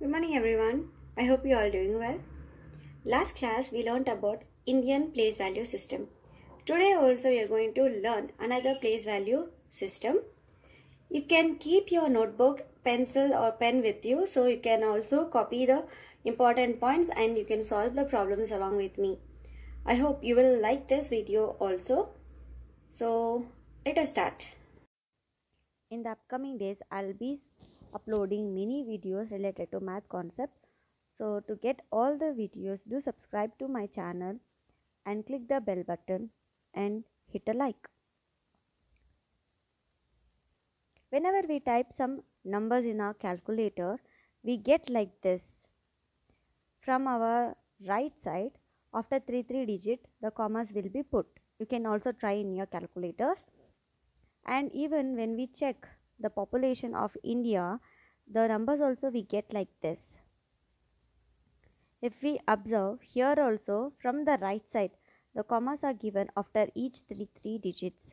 Good morning everyone. I hope you are all doing well. Last class we learned about Indian place value system. Today also we are going to learn another place value system. You can keep your notebook, pencil or pen with you so you can also copy the important points and you can solve the problems along with me. I hope you will like this video also. So let us start. In the upcoming days, I'll be uploading many videos related to math concepts. So to get all the videos, do subscribe to my channel and click the bell button and hit a like. Whenever we type some numbers in our calculator, we get like this. From our right side, after 3 digit, the commas will be put. You can also try in your calculators. And even when we check the population of India, the numbers also we get like this. If we observe here also, from the right side, the commas are given after each three digits.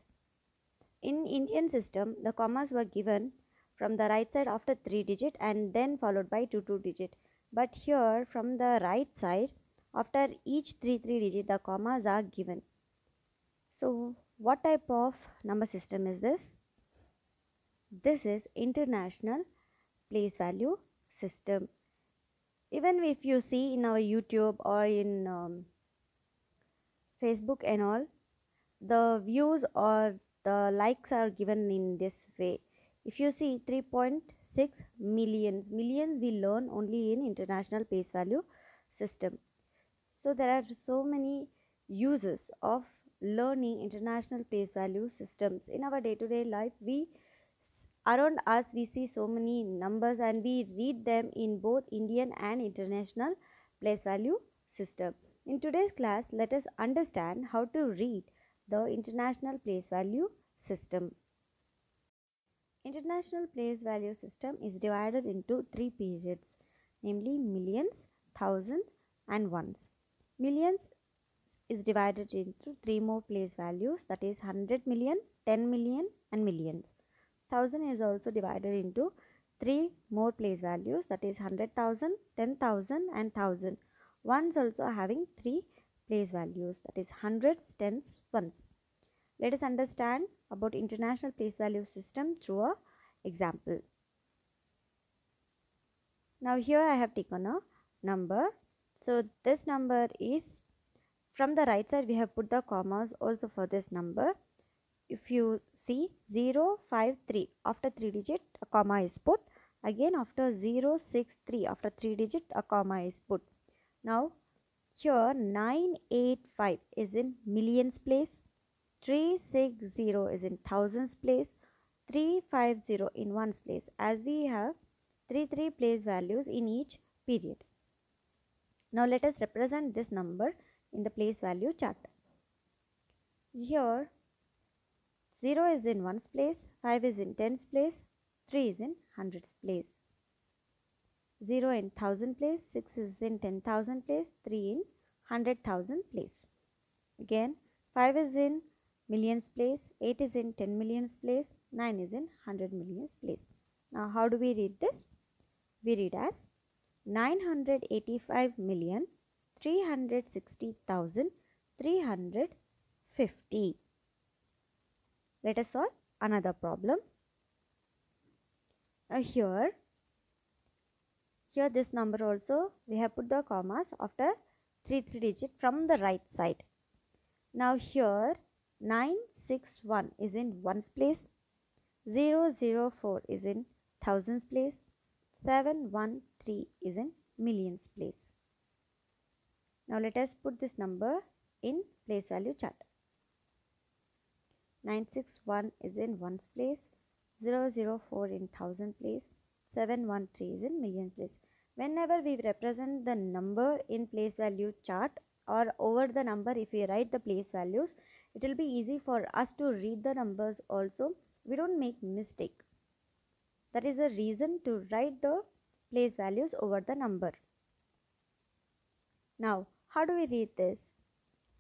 In Indian system, the commas were given from the right side after 3 digit and then followed by two digit. But here from the right side, after each three digit, the commas are given. So what type of number system is this? This is international place value system. Even if you see in our YouTube or in Facebook and all, the views or the likes are given in this way. If you see 3.6 millions we learn only in international place value system. So there are so many uses of learning international place value systems in our day-to-day life. Around us we see so many numbers and we read them in both Indian and international place value system. In today's class, let us understand how to read the international place value system. International place value system is divided into three periods, namely millions, thousands and ones. Millions is divided into three more place values, that is 100 million, 10 million and millions. 1000 is also divided into three more place values, that is 100,000, 10,000 and 1000. Ones also having three place values, that is hundreds, tens, ones. Let us understand about international place value system through a example. Now here I have taken a number. So this number is, from the right side we have put the commas also for this number. If you see 053, after 3 digit a comma is put. Again after 063, after 3 digit a comma is put. Now here 985 is in millions place, 360 is in thousands place, 350 in ones place, as we have three place values in each period. Now let us represent this number in the place value chart. Here 0 is in ones place, 5 is in tens place, 3 is in hundreds place. 0 in thousand place, 6 is in 10,000 place, 3 in 100,000 place. Again 5 is in millions place, 8 is in 10 millions place, 9 is in 100 millions place. Now how do we read this? We read as 985,360,350. Let us solve another problem. Here this number also we have put the commas after three digit from the right side. Now here 961 is in ones place, 004 is in thousands place, 713 is in millions place. Now let us put this number in place value chart. 961 is in ones place, 004 in thousand place, 713 is in millions place. Whenever we represent the number in place value chart or over the number, if we write the place values, it will be easy for us to read the numbers also. We don't make mistake. That is the reason to write the place values over the number. Now how do we read this?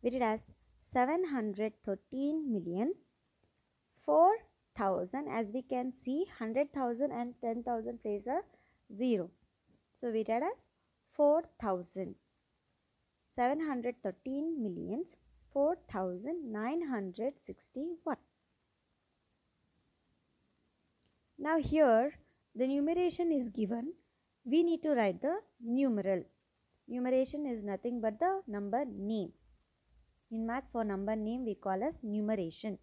We read as 713,004,000. As we can see, 100,000 and 10,000 place are 0. So we write as 4,713,04,961. Now here the numeration is given. We need to write the numeral. Numeration is nothing but the number name. In math, for number name we call as numeration.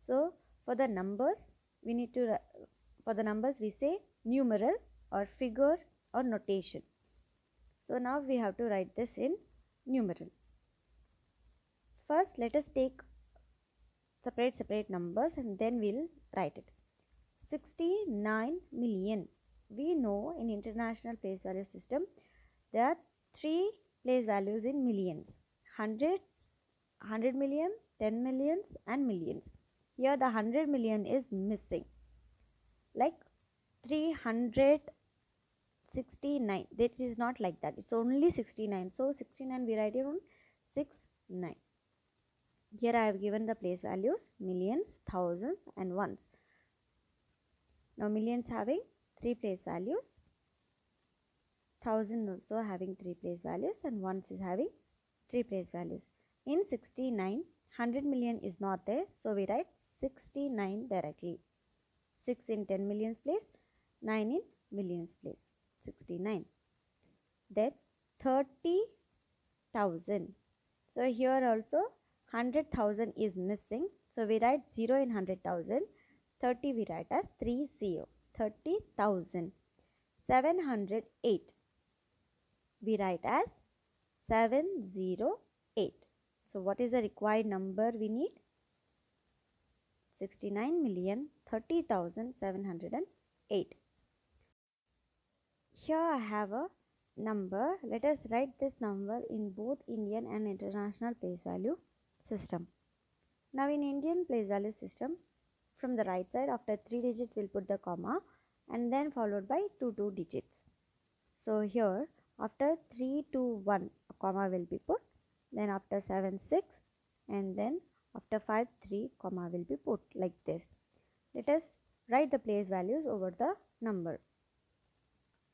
So for the numbers we need to, for the numbers we say numeral or figure or notation. So now we have to write this in numeral. First let us take separate numbers and then we'll write it. 69 million. We know in international place value system there are 3 place values in millions: hundreds, 100 million, 10 millions and millions. Here the 100 million is missing, like 369. That is not like that, it's only 69. So 69 we write it on 69. Here I have given the place values millions, thousands and ones. Now millions having 3 place values, thousand also having 3 place values and ones is having 3 place values. In 69, 100 million is not there, so we write 69 directly. 6 in 10 millions place, 9 in millions place, 69. Then 30,000. So here also 100,000 is missing, so we write 0 in 100,000. 30 we write as 30. 30,000. 708 we write as 708. So what is the required number we need? 69,30,708. Here I have a number. Let us write this number in both Indian and international place value system. Now in Indian place value system, from the right side after 3 digits we'll put the comma and then followed by 2 digits. So here after 3 2 1 a comma will be put, then after 7 6 and then after 5 3 comma will be put, like this. Let us write the place values over the number.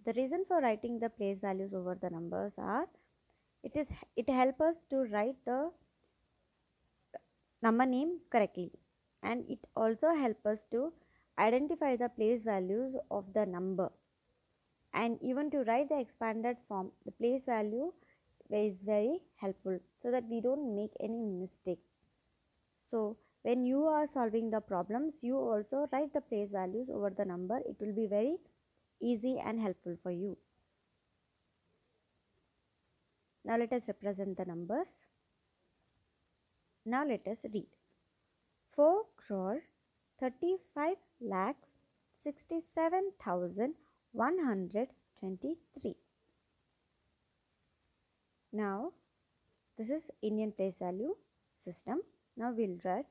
The reason for writing the place values over the numbers are it helps us to write the number name correctly, and it also helps us to identify the place values of the number, and even to write the expanded form. The place value is very helpful so that we don't make any mistake. So when you are solving the problems, you also write the place values over the number. It will be very easy and helpful for you. Now let us represent the numbers. Now let us read. 4,35,67,123. Now this is Indian place value system. Now we'll write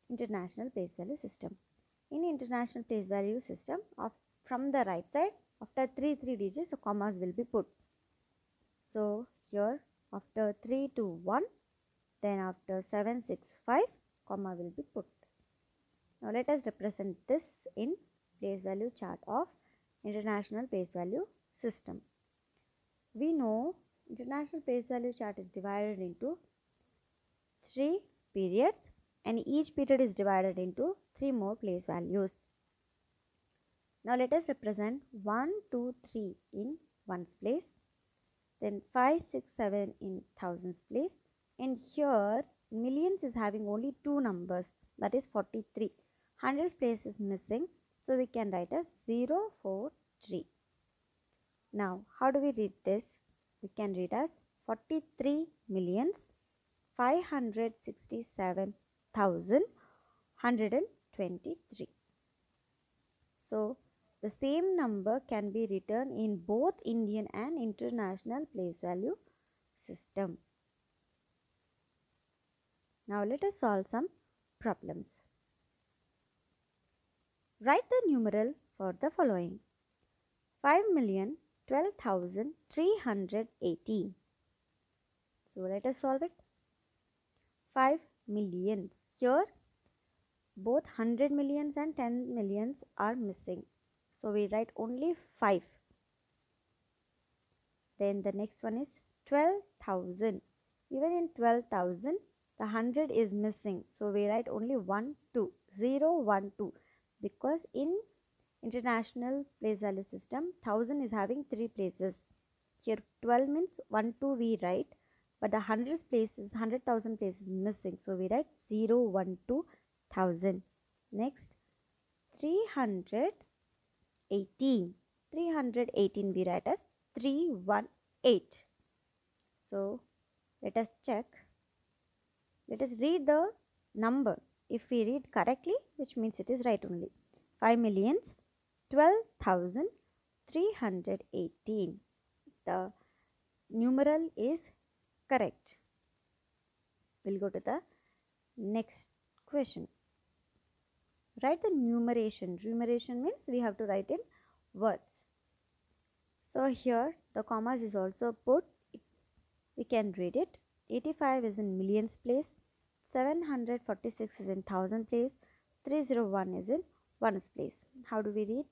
international place value system. In international place value system, from the right side after 3 digits the commas will be put. So here after 3 2 1, then after 7 6 5 comma will be put. Now let us represent this in place value chart of international place value system. We know international place value chart is divided into 3 periods, and each period is divided into 3 more place values. Now let us represent 1 2 3 in ones place, then 5 6 7 in thousands place, and here millions is having only 2 numbers, that is 43. Hundreds place is missing, so we can write as 043. Now how do we read this? We can read as 43,567,123. So the same number can be written in both Indian and international place value system. Now let us solve some problems. Write the numeral for the following: 5,012,318. So let us solve it. 5 millions. Here both 100 millions and 10 millions are missing, so we write only 5. Then the next one is 12,000. Even in 12,000, the 100 is missing. So we write only 1, 2, 0, 1, 2. Because in international place value system, 1000 is having 3 places. Here 12 means 1, 2 we write. But the 100,000 place is missing. So we write 0, 1, 2, 1000. Next, 318. 318 we write as 318. So let us check. Let us read the number. If we read correctly, which means it is right only. 5,12,318. The numeral is correct. We'll go to the next question. Write the numeration. Numeration means we have to write in words. So here the commas is also put. We can read it. 85 is in millions place. 746 is in thousand place. 301 is in ones place. How do we read?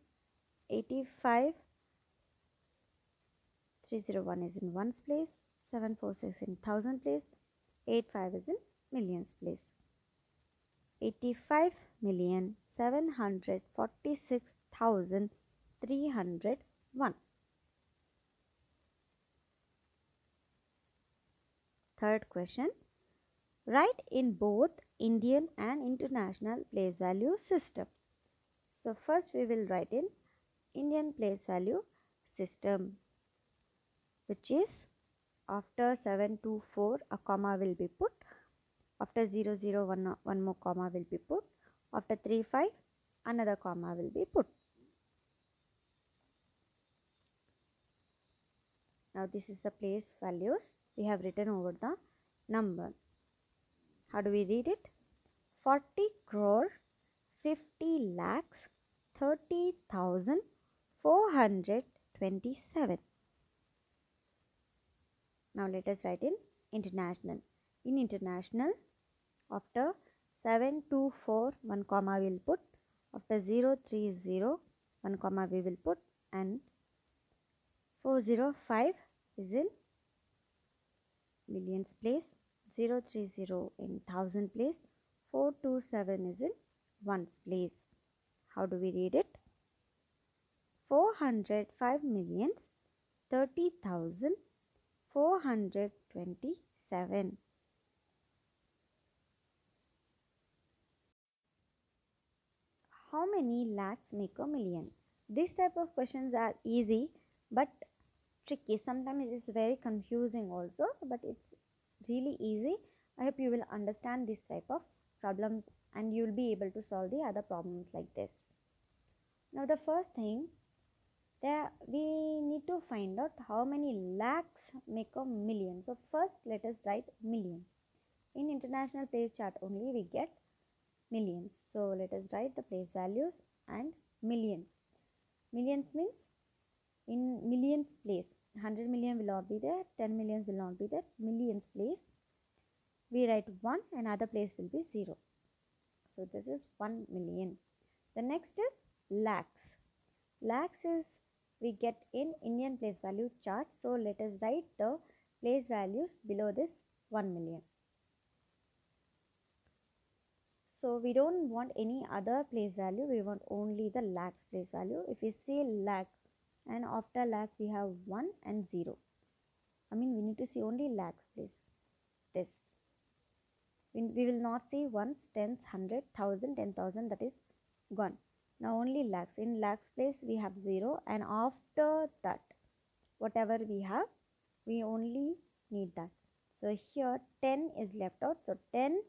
85, 301 is in ones place. 746 in thousand place. 85 is in millions place. 85,746,301. Third question. Write in both Indian and international place value system. So first we will write in Indian place value system, which is after 724 a comma will be put. After 001 one more comma will be put. After 35 another comma will be put. Now this is the place values. We have written over the number. How do we read it? 40 crore 50 lakhs 30,427. Now let us write in international. In international, after 724 one comma we will put. After 030 one comma we will put, and 405 is in millions place. 030 in thousand place. 427 is in ones place. How do we read it? 405,030,427. How many lakhs make a million? This type of questions are easy but tricky. Sometimes it is very confusing also, but it's really easy. I hope you will understand this type of problems and you will be able to solve the other problems like this. Now the first thing, we need to find out how many lakhs make a million. So first let us write million. In international place chart only we get millions. So let us write the place values and millions. Millions means in millions place. 100 million will not be there, 10 millions will not be there. Millions place, we write 1 and other place will be 0. So this is 1 million. The next is lakhs. Lakhs is we get in Indian place value chart. So let us write the place values below this 1 million. So we don't want any other place value. We want only the lakhs place value. If we say lakh and after lakh we have 1 and 0. I mean we need to see only lakhs place. This. We will not see ones, tens, 100, 1000, 10,000, that is gone. Now only lakhs. In lakhs place we have 0 and after that whatever we have we only need that. So here 10 is left out. So 10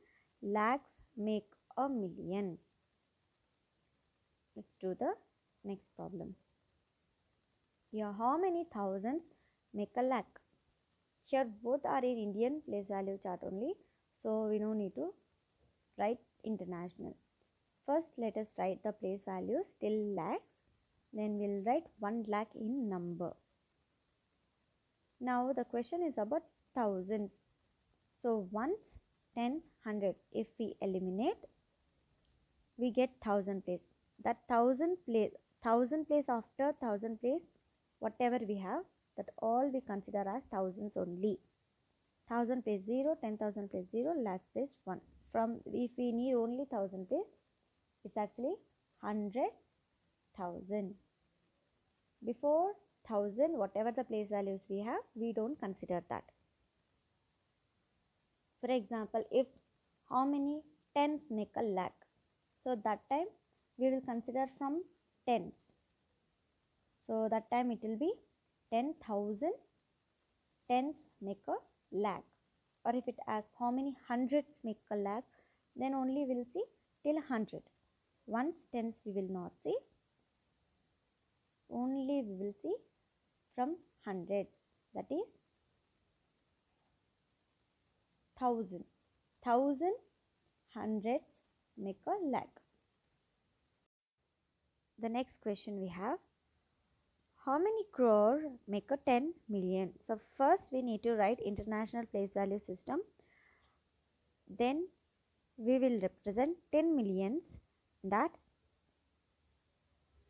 lakhs make a million. Let's do the next problem. Here how many thousands make a lakh? Here both are in Indian place value chart only. So we don't need to write international. First let us write the place values till lakhs. Then we'll write 1 lakh in number. Now the question is about thousands. So ones, 10, 100. If we eliminate, we get 1000 place. That 1000 place after 1000 place, whatever we have, that all we consider as thousands only. 1000 place 0, 10,000 place 0, lakh place 1. From if we need only 1000 place, it's actually 100,000. Before 1000, whatever the place values we have, we don't consider that. For example, if how many tens make a lakh, so that time we will consider from tens. So that time it will be 10,000 tens make a lakh. Or if it asks how many hundreds make a lakh, then only we will see till 100. Once tens we will not see, only we will see from hundreds, that is 1000. 1000 hundreds make a lakh. The next question we have, how many crore make a 10 million? So first we need to write international place value system. Then we will represent 10 millions that.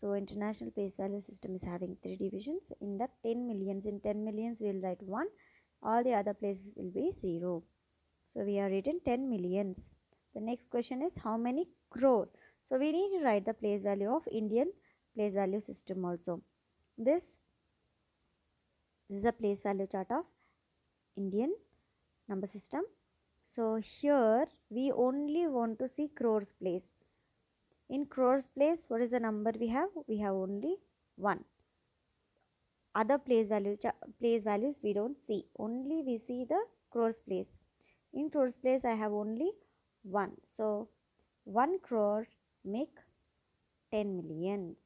So international place value system is having 3 divisions. In that 10 millions, in 10 millions we will write 1. All the other places will be 0. So we are written 10 millions. The next question is how many crore? So we need to write the place value of Indian place value system also. This is a place value chart of Indian number system. So here we only want to see crores place. In crores place, what is the number we have? We have only 1. Other place values we don't see. Only we see the crores place. In crores place, I have only 1. So 1 crore make 10 million.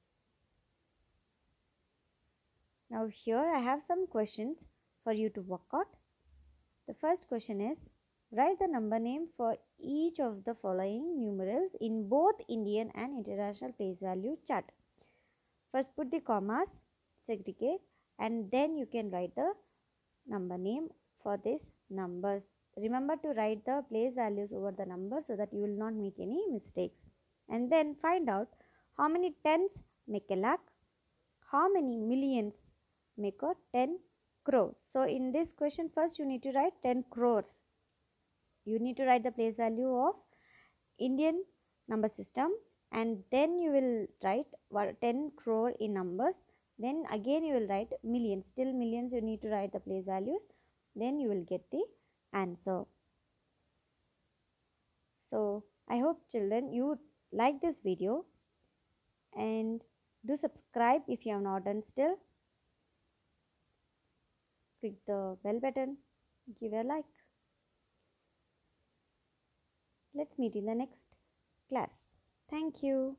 Now here I have some questions for you to work out. The first question is, write the number name for each of the following numerals in both Indian and international place value chart. First put the commas, segregate, and then you can write the number name for these numbers. Remember to write the place values over the numbers so that you will not make any mistakes. And then find out how many tens make a lakh, how many millions make a 10 crores. So in this question, first you need to write 10 crores. You need to write the place value of Indian number system, and then you will write 10 crore in numbers. Then again you will write millions. Till millions you need to write the place values. Then you will get the answer. So I hope children you like this video, and do subscribe if you have not done still. Click the bell button, give a like. Let's meet in the next class. Thank you.